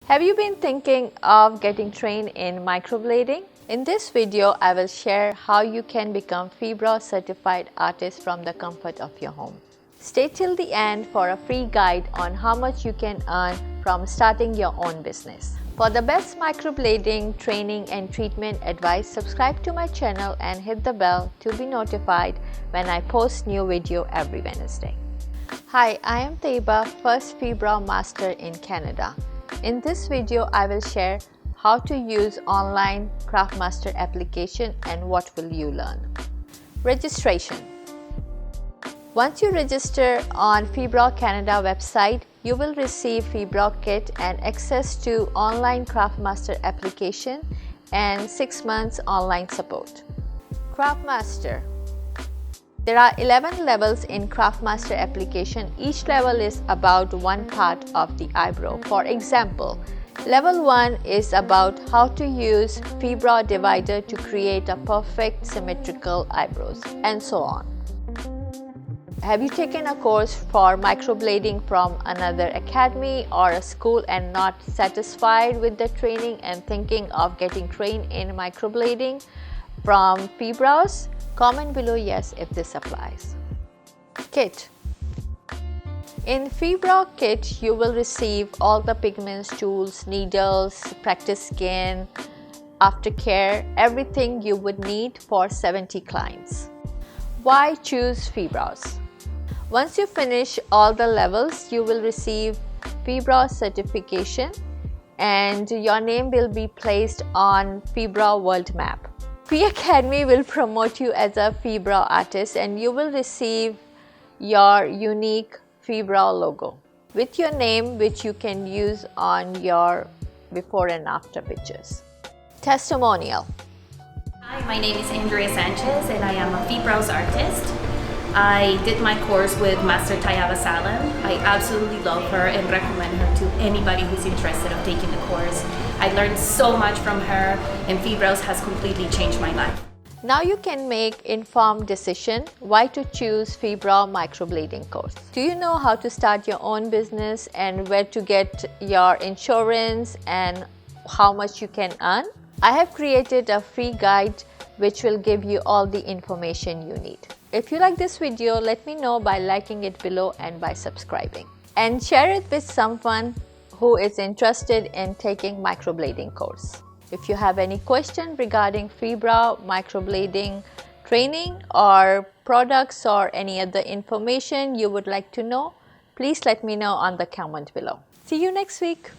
Have you been thinking of getting trained in microblading? In this video, I will share how you can become Phibrows certified artist from the comfort of your home. Stay till the end for a free guide on how much you can earn from starting your own business. For the best microblading training and treatment advice, subscribe to my channel and hit the bell to be notified when I post new video every Wednesday. Hi, I am Taiyaba, first Phibrows Master in Canada. In this video, I will share how to use online Craftmaster application and what will you learn. Registration. Once you register on Phibrows Canada website, you will receive Phibrows kit and access to online Craftmaster application and 6 months online support. Craftmaster. There are 11 levels in Craftmaster application. Each level is about one part of the eyebrow. For example, level 1 is about how to use Phibrows divider to create a perfect symmetrical eyebrows, and so on. Have you taken a course for microblading from another academy or a school and not satisfied with the training and thinking of getting trained in microblading from Phibrows? Comment below yes if this applies. Kit. In Phibrows kit, you will receive all the pigments, tools, needles, practice skin, aftercare, everything you would need for 70 clients. Why choose Phibrows? Once you finish all the levels, you will receive Phibrows certification and your name will be placed on Phibrows world map. Phiacademy will promote you as a Phibrows artist and you will receive your unique Phibrows logo with your name, which you can use on your before and after pictures. Testimonial. Hi, my name is Andrea Sanchez and I am a Phibrows artist. I did my course with Master Taiyaba Saleem. I absolutely love her and recommend her to anybody who's interested in taking the course. I learned so much from her and Phibrows has completely changed my life. Now you can make informed decision why to choose Phibrows microblading course. Do you know how to start your own business and where to get your insurance and how much you can earn? I have created a free guide which will give you all the information you need. If you like this video, let me know by liking it below and by subscribing. And share it with someone who is interested in taking microblading course. If you have any question regarding Phibrows microblading training or products or any other information you would like to know, please let me know on the comment below. See you next week.